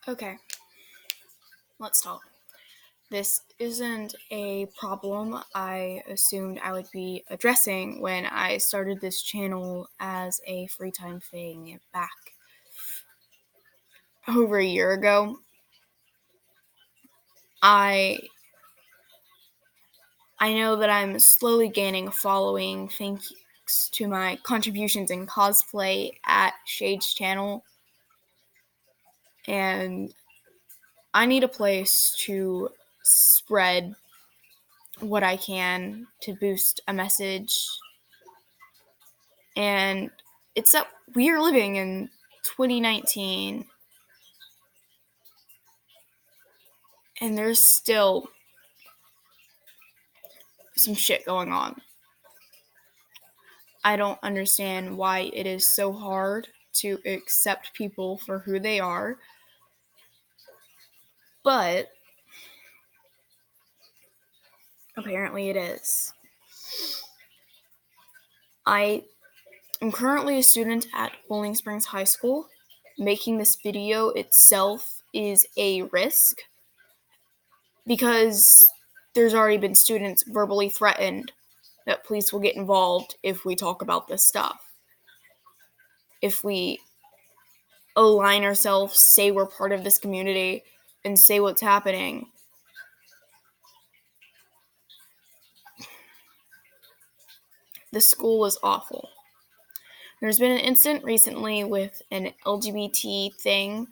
Okay, let's talk. This isn't a problem I assumed I would be addressing when I started this channel as a free time thing back over a year ago. I know that I'm slowly gaining a following thanks to my contributions in cosplay at Shade's channel, and I need a place to spread what I can to boost a message. And it's that we are living in 2019 and there's still some shit going on. I don't understand why it is so hard to accept people for who they are, but apparently it is. I am currently a student at Bowling Springs High School. Making this video itself is a risk because there's already been students verbally threatened that police will get involved if we talk about this stuff. If we align ourselves, say we're part of this community, and say what's happening. The school was awful. There's been an incident recently with an LGBT thing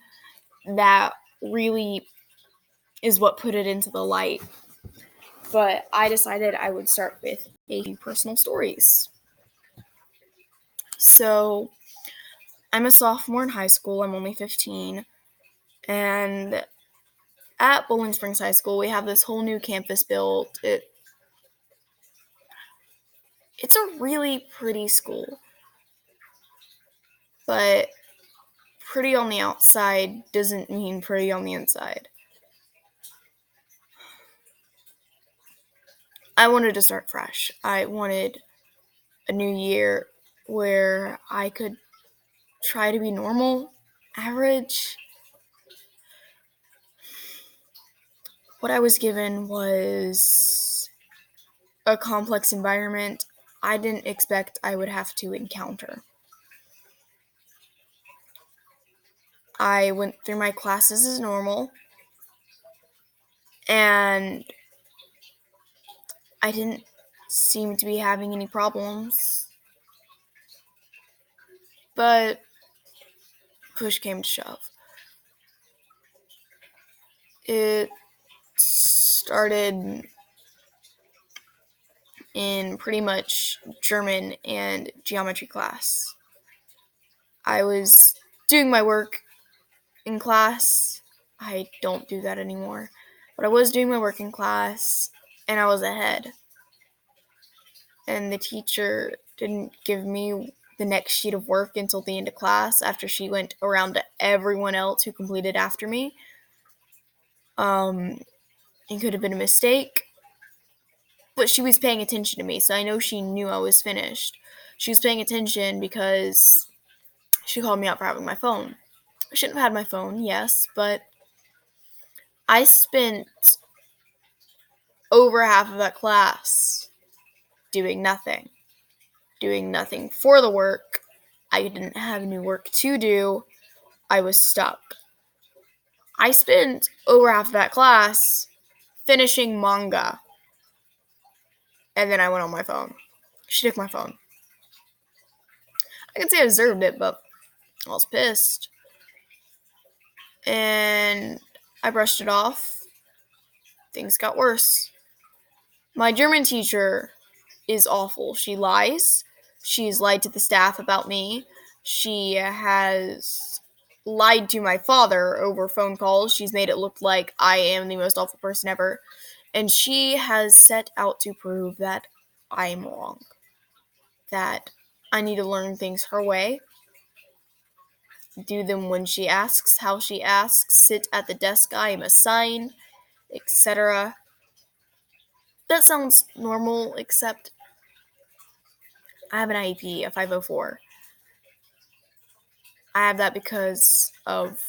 that really is what put it into the light. But I decided I would start with a few personal stories. So, I'm a sophomore in high school. I'm only 15. And at Bowling Springs High School, we have this whole new campus built. It's a really pretty school. But pretty on the outside doesn't mean pretty on the inside. I wanted to start fresh. I wanted a new year where I could try to be normal, average. What I was given was a complex environment I didn't expect I would have to encounter. I went through my classes as normal, and I didn't seem to be having any problems. But push came to shove. It started in pretty much German and geometry class. I was doing my work in class. I don't do that anymore. But I was doing my work in class, and I was ahead. And the teacher didn't give me the next sheet of work until the end of class after she went around to everyone else who completed after me. It could have been a mistake, but she was paying attention to me, so I know she knew I was finished. She was paying attention because she called me out for having my phone. I shouldn't have had my phone, yes, but I spent over half of that class doing nothing for the work. I didn't have any work to do. I was stuck. I spent over half of that class finishing manga, and then I went on my phone. She took my phone. I can say I deserved it, but I was pissed. And I brushed it off. Things got worse. My German teacher is awful. She lies. She's lied to the staff about me. She has lied to my father over phone calls. She's made it look like I am the most awful person ever. And she has set out to prove that I am wrong. That I need to learn things her way. Do them when she asks, how she asks, sit at the desk I am assigned, etc. That sounds normal, except I have an IEP, a 504. I have that because of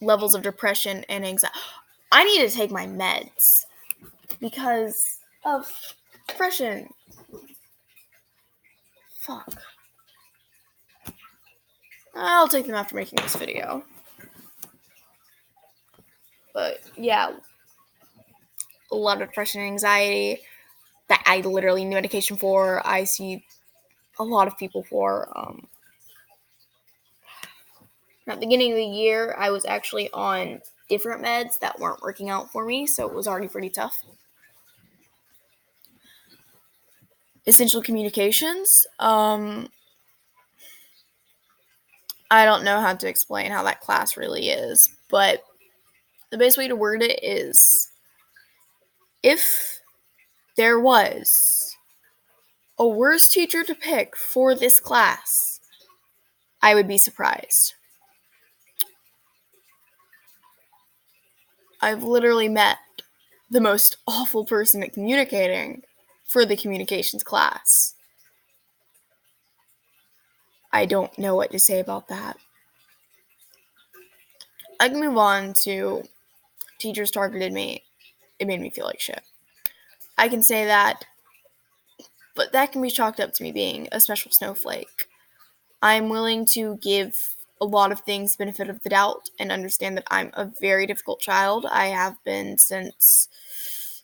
levels of depression and anxiety. I need to take my meds because of depression. Fuck. I'll take them after making this video. But yeah, a lot of depression and anxiety that I literally need medication for. I see a lot of people for. At the beginning of the year, I was actually on different meds that weren't working out for me, so it was already pretty tough. Essential communications. I don't know how to explain how that class really is, but the best way to word it is, if there was a worse teacher to pick for this class, I would be surprised. I've literally met the most awful person at communicating for the communications class. I don't know what to say about that. I can move on to teachers targeted me. It made me feel like shit. I can say that, but that can be chalked up to me being a special snowflake. I'm willing to give a lot of things benefit of the doubt and understand that I'm a very difficult child. I have been since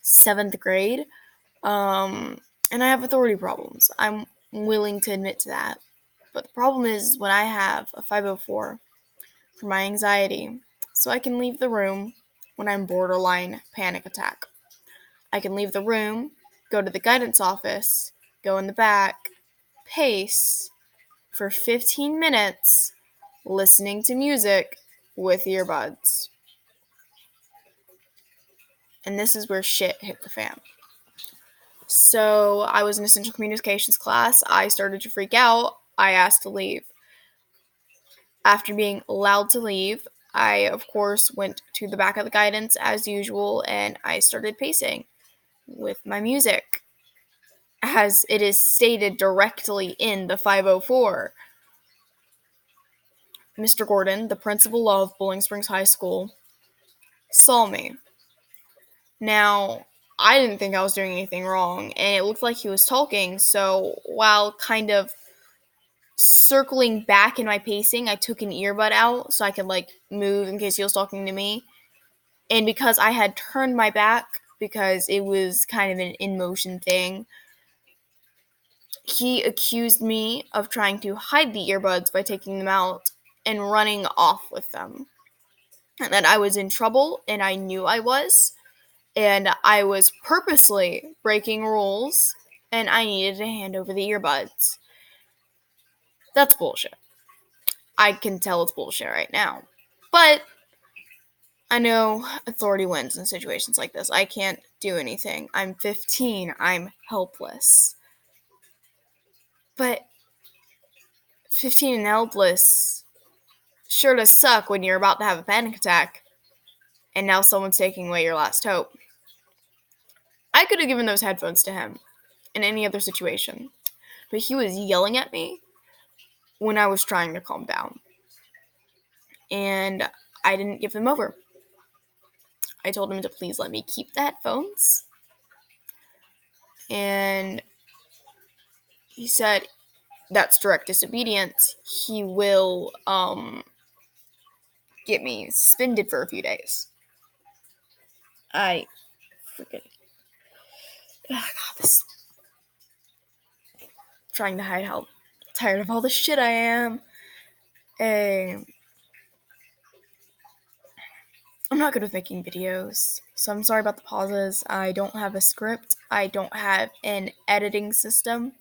7th grade. And I have authority problems. I'm willing to admit to that. But the problem is when I have a 504 for my anxiety, so I can leave the room when I'm borderline panic attack. I can leave the room, go to the guidance office, go in the back, pace for 15 minutes, listening to music with earbuds. And this is where shit hit the fan. So I was in essential communications class. I started to freak out. I asked to leave. After being allowed to leave, I, of course, went to the back of the guidance as usual, and I started pacing with my music, as it is stated directly in the 504. Mr. Gordon, the principal of Bowling Springs High School, saw me. Now, I didn't think I was doing anything wrong, and it looked like he was talking, so while kind of circling back in my pacing, I took an earbud out so I could, move in case he was talking to me. And because I had turned my back, because it was kind of an in-motion thing, he accused me of trying to hide the earbuds by taking them out and running off with them. And that I was in trouble, and I knew I was. And I was purposely breaking rules, and I needed to hand over the earbuds. That's bullshit. I can tell it's bullshit right now. But I know authority wins in situations like this. I can't do anything. I'm 15. I'm helpless. But 15 and helpless sure does suck when you're about to have a panic attack and now someone's taking away your last hope. I could have given those headphones to him in any other situation, but he was yelling at me when I was trying to calm down. And I didn't give them over. I told him to please let me keep the headphones. And he said that's direct disobedience. He will get me suspended for a few days. I freaking trying to hide how tired of all the shit I am. I'm not good with making videos, so I'm sorry about the pauses. I don't have a script. I don't have an editing system.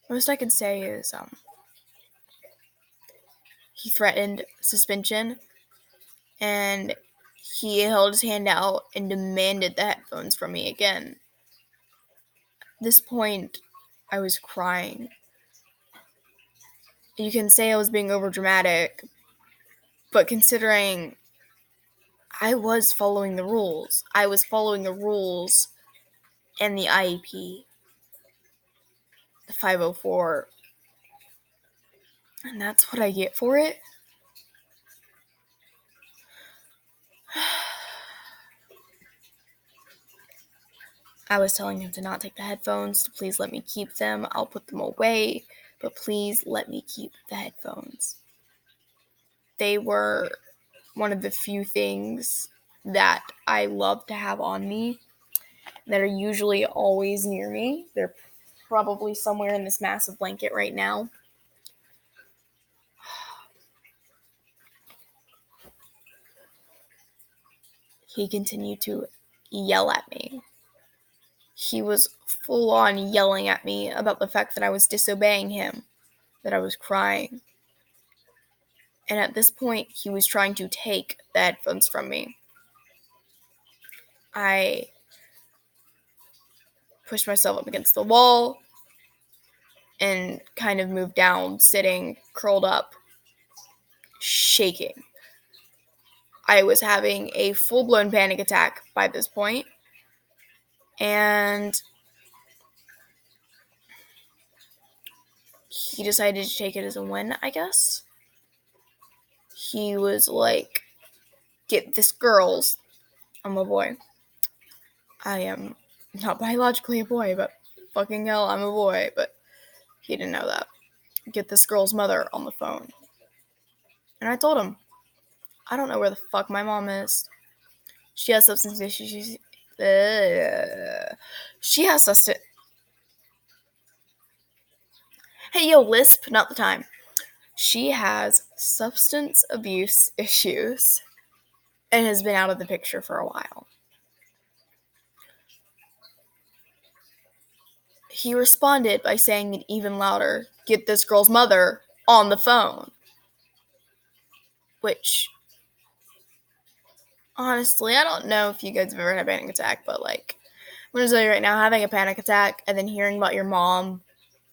Most I can say is he threatened suspension, and he held his hand out and demanded the headphones from me again. At this point, I was crying. You can say I was being overdramatic, but considering I was following the rules. I was following the rules and the IEP. The 504 And that's what I get for it. I was telling him to not take the headphones, to please let me keep them. I'll put them away, but please let me keep the headphones. They were one of the few things that I love to have on me that are usually always near me. They're probably somewhere in this massive blanket right now. He continued to yell at me. He was full on yelling at me about the fact that I was disobeying him, that I was crying. And at this point, he was trying to take the headphones from me. I pushed myself up against the wall and kind of moved down, sitting curled up, shaking. I was having a full-blown panic attack by this point, and he decided to take it as a win, I guess. He was like, "Get this, girls. I'm a boy. I am not biologically a boy, but fucking hell, I'm a boy." But he didn't know that. "Get this girl's mother on the phone." And I told him, I don't know where the fuck my mom is. She has substance issues. She has substance. Hey, yo, lisp, not the time. She has substance abuse issues and has been out of the picture for a while. He responded by saying it even louder, "Get this girl's mother on the phone." Which, honestly, I don't know if you guys have ever had a panic attack, but like, I'm going to tell you right now, having a panic attack and then hearing about your mom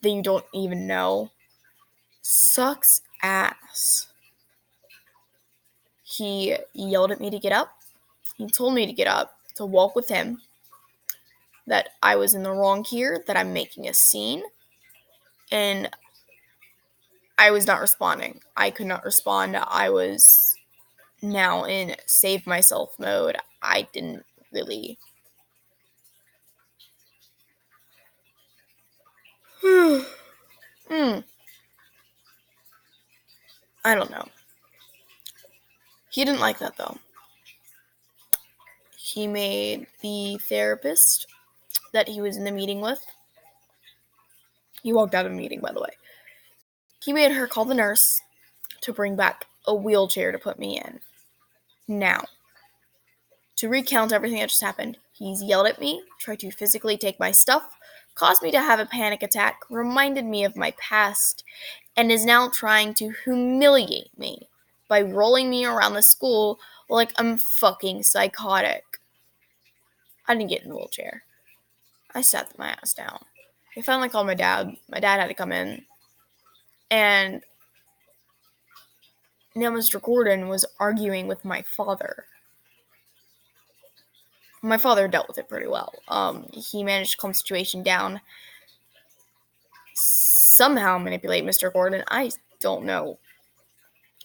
that you don't even know sucks ass. He yelled at me to get up. He told me to get up, to walk with him, that I was in the wrong here, that I'm making a scene, and I was not responding. I could not respond. I was now in save myself mode. I didn't really... I don't know. He didn't like that, though. He made the therapist that he was in the meeting with, he walked out of the meeting, by the way, he made her call the nurse to bring back a wheelchair to put me in. Now, to recount everything that just happened, he's yelled at me, tried to physically take my stuff, caused me to have a panic attack, reminded me of my past, and is now trying to humiliate me by rolling me around the school like I'm fucking psychotic. I didn't get in the wheelchair. I sat my ass down. I finally called my dad. My dad had to come in. And now Mr. Gordon was arguing with my father. My father dealt with it pretty well. He managed to calm the situation down. Somehow manipulate Mr. Gordon. I don't know.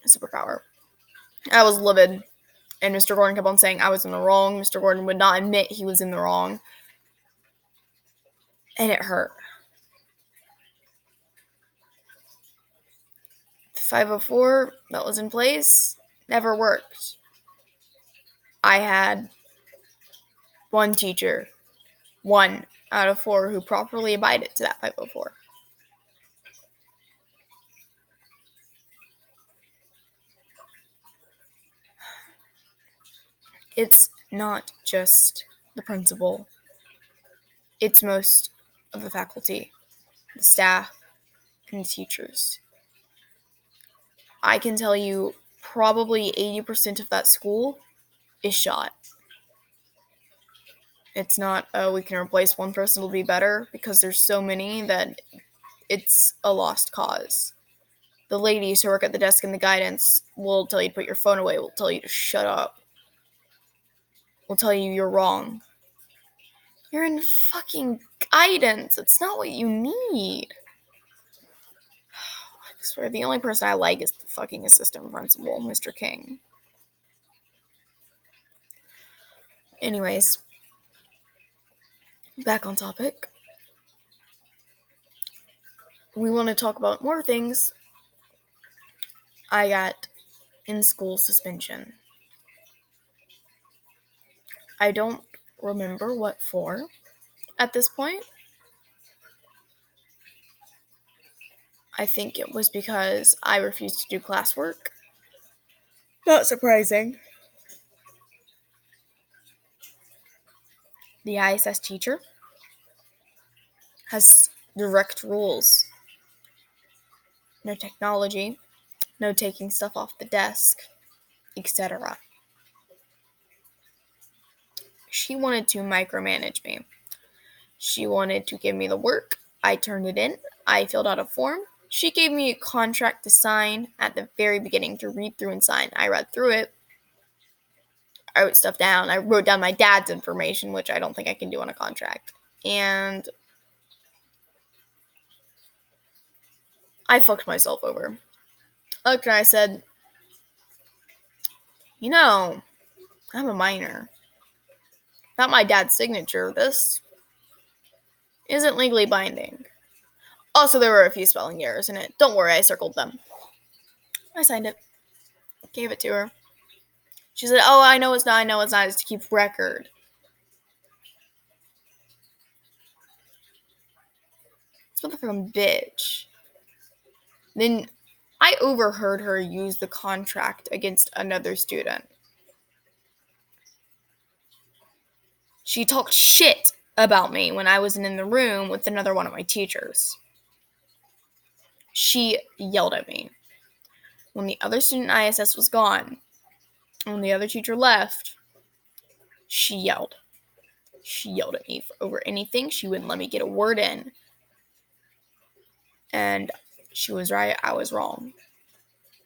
Superpower. I was livid. And Mr. Gordon kept on saying I was in the wrong. Mr. Gordon would not admit he was in the wrong. And it hurt. The 504 that was in place never worked. I had one teacher, 1 out of 4, who properly abided to that 504. It's not just the principal. It's most of the faculty, the staff, and the teachers. I can tell you probably 80% of that school is shot. It's not, oh, we can replace one person, it'll be better, because there's so many that it's a lost cause. The ladies who work at the desk in the guidance will tell you to put your phone away, will tell you to shut up, will tell you you're wrong. You're in fucking guidance. It's not what you need. swear the only person I like is the fucking assistant principal, Mr. King. Anyways, back on topic. We want to talk about more things. I got in-school suspension. I don't remember what for at this point. I think it was because I refused to do classwork. Not surprising. The ISS teacher has direct rules. No technology, no taking stuff off the desk, etc. She wanted to micromanage me. She wanted to give me the work. I turned it in. I filled out a form. She gave me a contract to sign at the very beginning to read through and sign. I read through it. I wrote stuff down. I wrote down my dad's information, which I don't think I can do on a contract. And I fucked myself over. I looked and I said, you know, I'm a minor. Not my dad's signature. This isn't legally binding. Also, there were a few spelling errors in it. Don't worry, I circled them. I signed it. Gave it to her. She said, oh, I know it's not. It's to keep record. This motherfucking bitch. Then I overheard her use the contract against another student. She talked shit about me when I wasn't in the room with another one of my teachers. She yelled at me. When the other student ISS was gone, when the other teacher left, she yelled. She yelled at me over anything. She wouldn't let me get a word in. And she was right, I was wrong.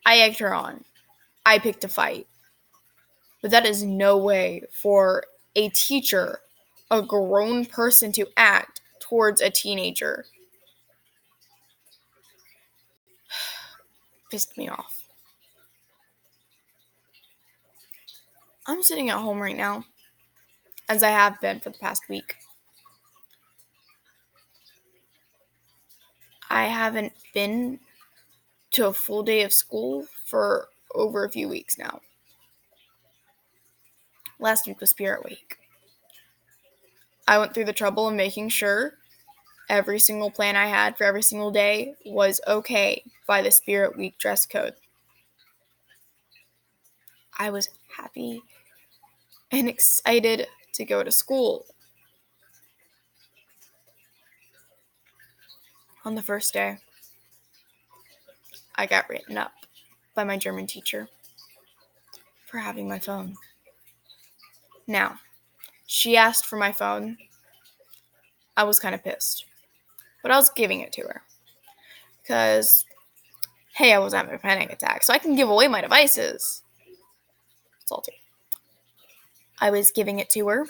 I egged her on. I picked a fight. But that is no way for a teacher, a grown person, to act towards a teenager. Pissed me off. I'm sitting at home right now, as I have been for the past week. I haven't been to a full day of school for over a few weeks now. Last week was Spirit Week. I went through the trouble of making sure every single plan I had for every single day was okay by the Spirit Week dress code. I was happy and excited to go to school. On the first day, I got written up by my German teacher for having my phone. Now, she asked for my phone. I was kind of pissed, but I was giving it to her because, hey, I was having a panic attack, so I can give away my devices. Salty. I was giving it to her.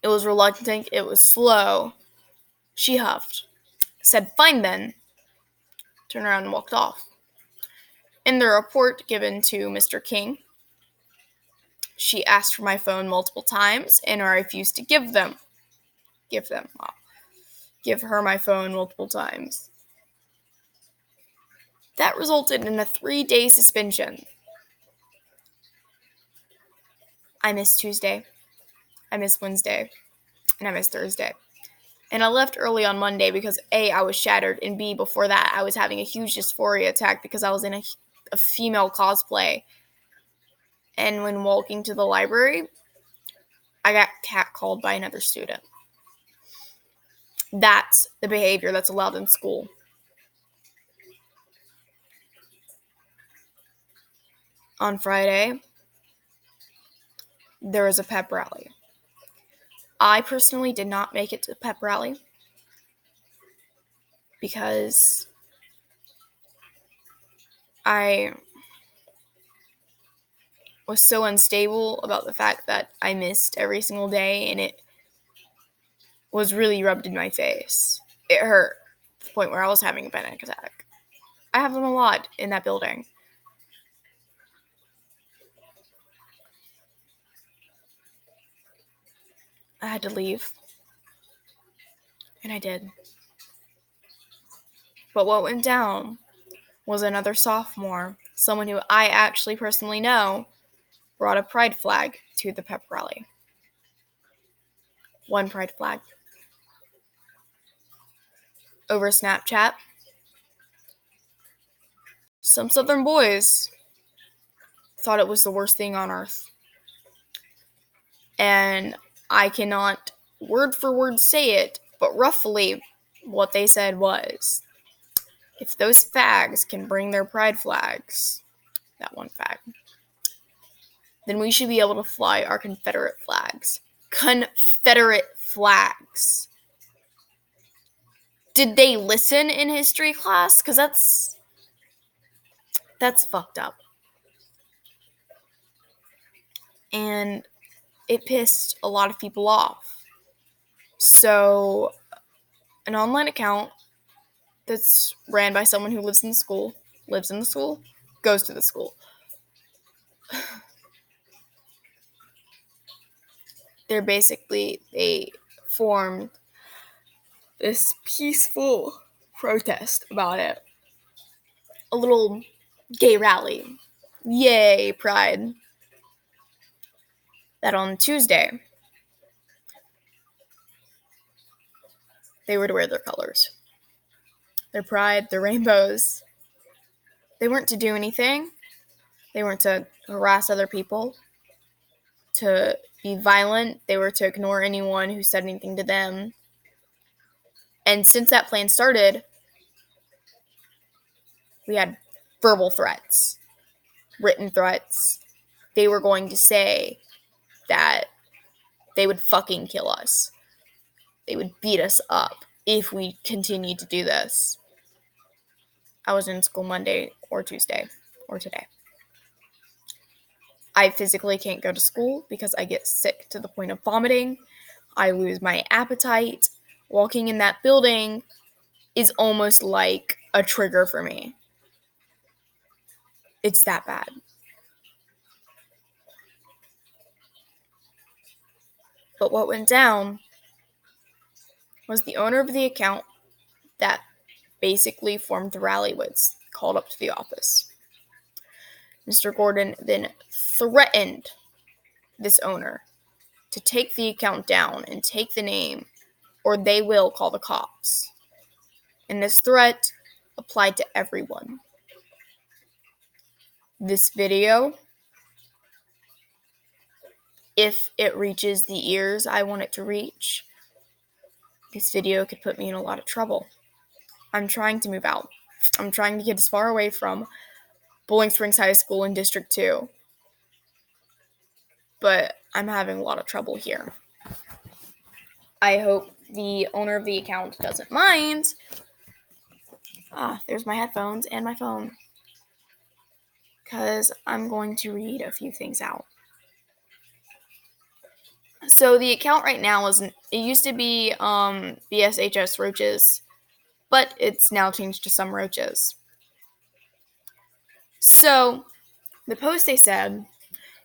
It was reluctant. It was slow. She huffed, said, fine then, turned around and walked off. In the report given to Mr. King, she asked for my phone multiple times, and I refused to give her my phone multiple times. That resulted in a 3-day suspension. I missed Tuesday, I missed Wednesday, and I missed Thursday. And I left early on Monday because A, I was shattered, and B, before that, I was having a huge dysphoria attack because I was in a female cosplay. And when walking to the library, I got catcalled by another student. That's the behavior that's allowed in school. On Friday, there was a pep rally. I personally did not make it to the pep rally because I was so unstable about the fact that I missed every single day, and it was really rubbed in my face. It hurt to the point where I was having a panic attack. I have them a lot in that building. I had to leave. And I did. But what went down was another sophomore, someone who I actually personally know, brought a pride flag to the pep rally. One pride flag. Over Snapchat, some Southern boys thought it was the worst thing on earth. And I cannot word for word say it, but roughly what they said was, if those fags can bring their pride flags, that one fag, then we should be able to fly our Confederate flags. Confederate flags. Did they listen in history class? Because that's fucked up. And it pissed a lot of people off. So, an online account that's ran by someone who lives in the school, goes to the school. They formed this peaceful protest about it. A little gay rally. Yay, pride. That on Tuesday, they were to wear their colors. Their pride, their rainbows. They weren't to do anything. They weren't to harass other people, to be violent. They were to ignore anyone who said anything to them. And since that plan started, we had verbal threats, written threats. They were going to say that they would fucking kill us. They would beat us up if we continued to do this. I was in school Monday or Tuesday or today. I physically can't go to school because I get sick to the point of vomiting. I lose my appetite. Walking in that building is almost like a trigger for me. It's that bad. But what went down was the owner of the account that basically formed the rally was called up to the office. Mr. Gordon then threatened this owner to take the account down and take the name, or they will call the cops. And this threat applied to everyone. This video, if it reaches the ears I want it to reach, this video could put me in a lot of trouble. I'm trying to move out. I'm trying to get as far away from Bowling Springs High School in District 2. But I'm having a lot of trouble here. I hope the owner of the account doesn't mind. There's my headphones and my phone. Because I'm going to read a few things out. So the account right now it used to be BSHS Roaches, but it's now changed to Some Roaches. So the post, they said,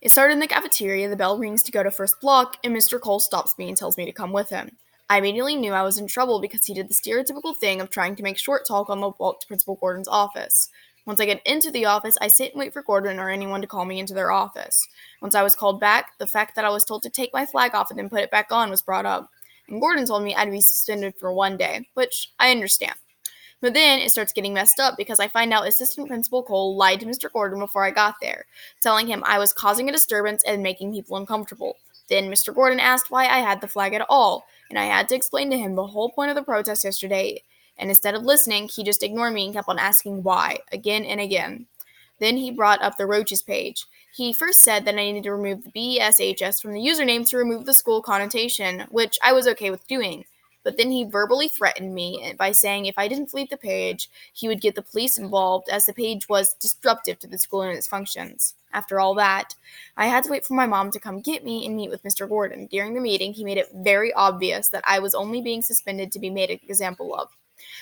it started in the cafeteria, the bell rings to go to first block, and Mr. Cole stops me and tells me to come with him. I immediately knew I was in trouble because he did the stereotypical thing of trying to make short talk on the walk to Principal Gordon's office. Once I get into the office, I sit and wait for Gordon or anyone to call me into their office. Once I was called back, the fact that I was told to take my flag off and then put it back on was brought up. And Gordon told me I'd be suspended for 1 day, which I understand. But then it starts getting messed up because I find out Assistant Principal Cole lied to Mr. Gordon before I got there, telling him I was causing a disturbance and making people uncomfortable. Then Mr. Gordon asked why I had the flag at all, and I had to explain to him the whole point of the protest yesterday, and instead of listening, he just ignored me and kept on asking why, again and again. Then he brought up the Roaches page. He first said that I needed to remove the BSHS from the username to remove the school connotation, which I was okay with doing. But then he verbally threatened me by saying if I didn't delete the page, he would get the police involved as the page was disruptive to the school and its functions. After all that, I had to wait for my mom to come get me and meet with Mr. Gordon. During the meeting, he made it very obvious that I was only being suspended to be made an example of.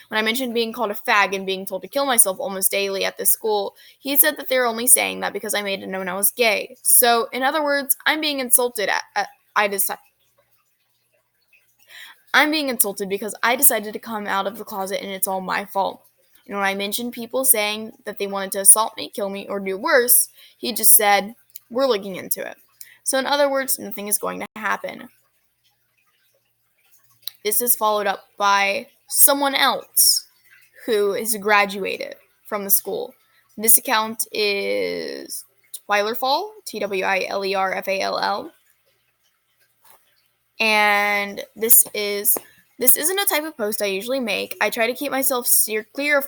When I mentioned being called a fag and being told to kill myself almost daily at this school, he said that they were only saying that because I made it known I was gay. So, in other words, I'm being insulted because I decided to come out of the closet and it's all my fault. And when I mentioned people saying that they wanted to assault me, kill me, or do worse, he just said, "We're looking into it." So, in other words, nothing is going to happen. This is followed up by someone else who is graduated from the school. This account is Twilerfall, Twilerfall, and this isn't a type of post I usually make. I try to keep myself clear of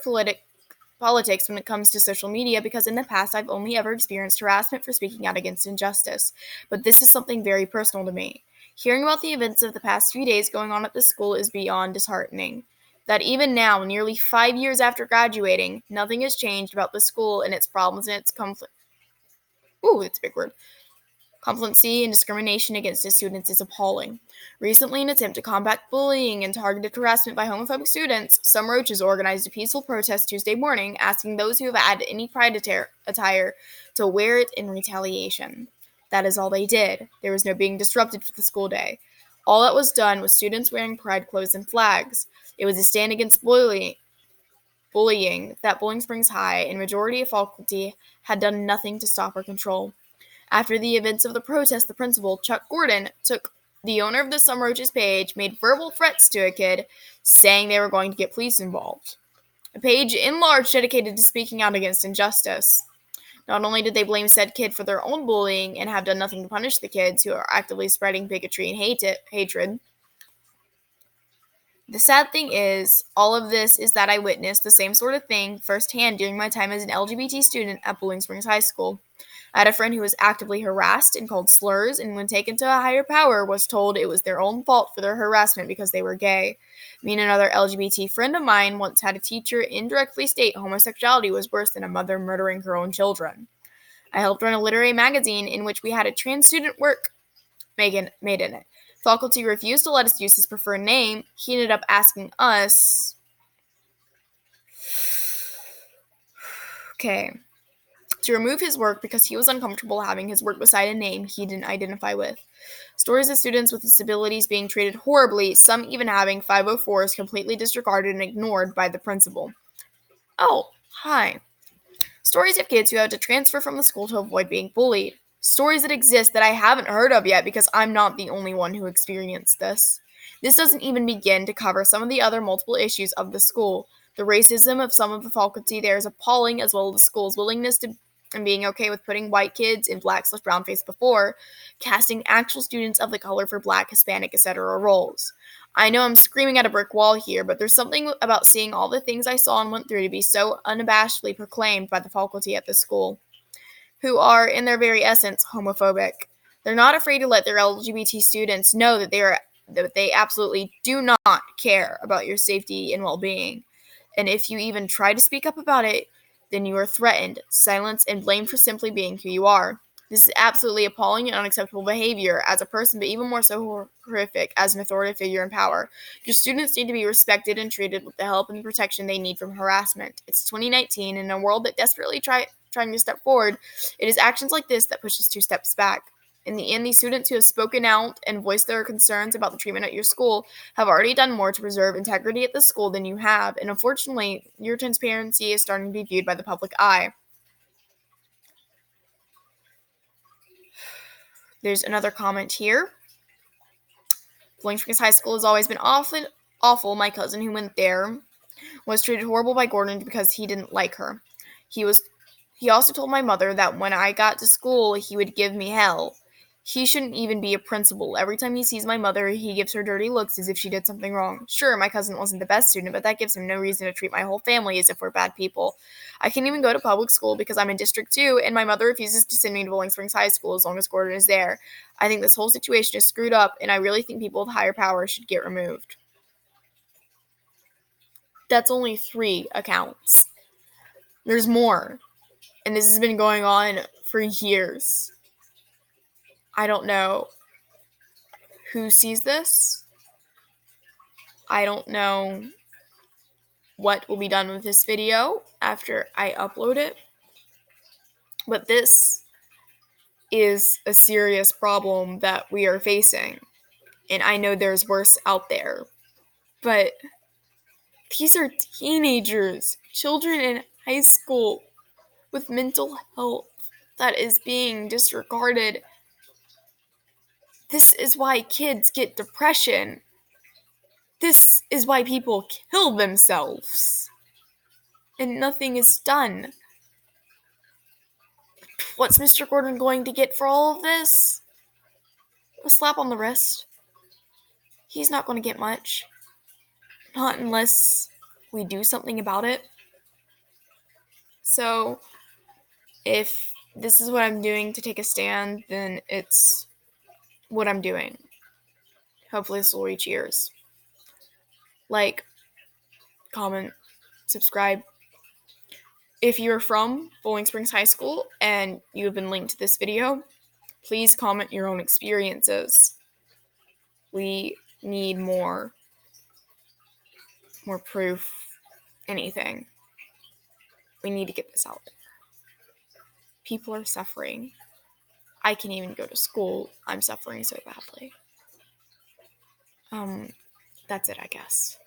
politics when it comes to social media because in the past I've only ever experienced harassment for speaking out against injustice. But this is something very personal to me. Hearing about the events of the past few days going on at the school is beyond disheartening. That even now, nearly 5 years after graduating, nothing has changed about the school and its problems and its conflict. Ooh, it's a big word. Complacency and discrimination against its students is appalling. Recently, in an attempt to combat bullying and targeted harassment by homophobic students, some roaches organized a peaceful protest Tuesday morning, asking those who have had any pride attire to wear it in retaliation. That is all they did. There was no being disrupted for the school day. All that was done was students wearing pride clothes and flags. It was a stand against bullying that Bowling Springs High and majority of faculty had done nothing to stop or control. After the events of the protest, the principal, Chuck Gordon, took the owner of the Some Roaches page, made verbal threats to a kid, saying they were going to get police involved. A page in large dedicated to speaking out against injustice. Not only did they blame said kid for their own bullying and have done nothing to punish the kids who are actively spreading bigotry and hatred, the sad thing is, all of this is that I witnessed the same sort of thing firsthand during my time as an LGBT student at Bowling Springs High School. I had a friend who was actively harassed and called slurs, and when taken to a higher power, was told it was their own fault for their harassment because they were gay. Me and another LGBT friend of mine once had a teacher indirectly state homosexuality was worse than a mother murdering her own children. I helped run a literary magazine in which we had a trans student work made in it. Faculty refused to let us use his preferred name. He ended up asking us, to remove his work because he was uncomfortable having his work beside a name he didn't identify with. Stories of students with disabilities being treated horribly, some even having 504s completely disregarded and ignored by the principal. Oh, hi. Stories of kids who had to transfer from the school to avoid being bullied. Stories that exist that I haven't heard of yet because I'm not the only one who experienced this. This doesn't even begin to cover some of the other multiple issues of the school. The racism of some of the faculty there is appalling, as well as the school's willingness to and being okay with putting white kids in black/brown face before casting actual students of the color for black, Hispanic, etc. roles. I know I'm screaming at a brick wall here, but there's something about seeing all the things I saw and went through to be so unabashedly proclaimed by the faculty at the school, who are, in their very essence, homophobic. They're not afraid to let their LGBT students know that they absolutely do not care about your safety and well-being. And if you even try to speak up about it, then you are threatened, silenced, and blamed for simply being who you are. This is absolutely appalling and unacceptable behavior as a person, but even more so horrific as an authoritative figure in power. Your students need to be respected and treated with the help and protection they need from harassment. It's 2019, and in a world that desperately trying to step forward, it is actions like this that push us 2 steps back. In the end, these students who have spoken out and voiced their concerns about the treatment at your school have already done more to preserve integrity at the school than you have, and unfortunately, your transparency is starting to be viewed by the public eye. There's another comment here. Bowling Springs High School has always been awful. My cousin who went there was treated horrible by Gordon because he didn't like her. He also told my mother that when I got to school, he would give me hell. He shouldn't even be a principal. Every time he sees my mother, he gives her dirty looks as if she did something wrong. Sure, my cousin wasn't the best student, but that gives him no reason to treat my whole family as if we're bad people. I can't even go to public school because I'm in District 2, and my mother refuses to send me to Bowling Springs High School as long as Gordon is there. I think this whole situation is screwed up, and I really think people with higher power should get removed. That's only 3 accounts. There's more. And this has been going on for years. I don't know who sees this. I don't know what will be done with this video after I upload it. But this is a serious problem that we are facing. And I know there's worse out there. But these are teenagers, children in high school with mental health that is being disregarded. This is why kids get depression. This is why people kill themselves. And nothing is done. What's Mr. Gordon going to get for all of this? A slap on the wrist. He's not going to get much. Not unless we do something about it. So, if this is what I'm doing to take a stand, then it's what I'm doing. Hopefully this will reach ears. Like, comment, subscribe. If you're from Bowling Springs High School and you have been linked to this video, please comment your own experiences. We need more proof, anything. We need to get this out there. People are suffering. I can't even go to school. I'm suffering so badly. That's it, I guess.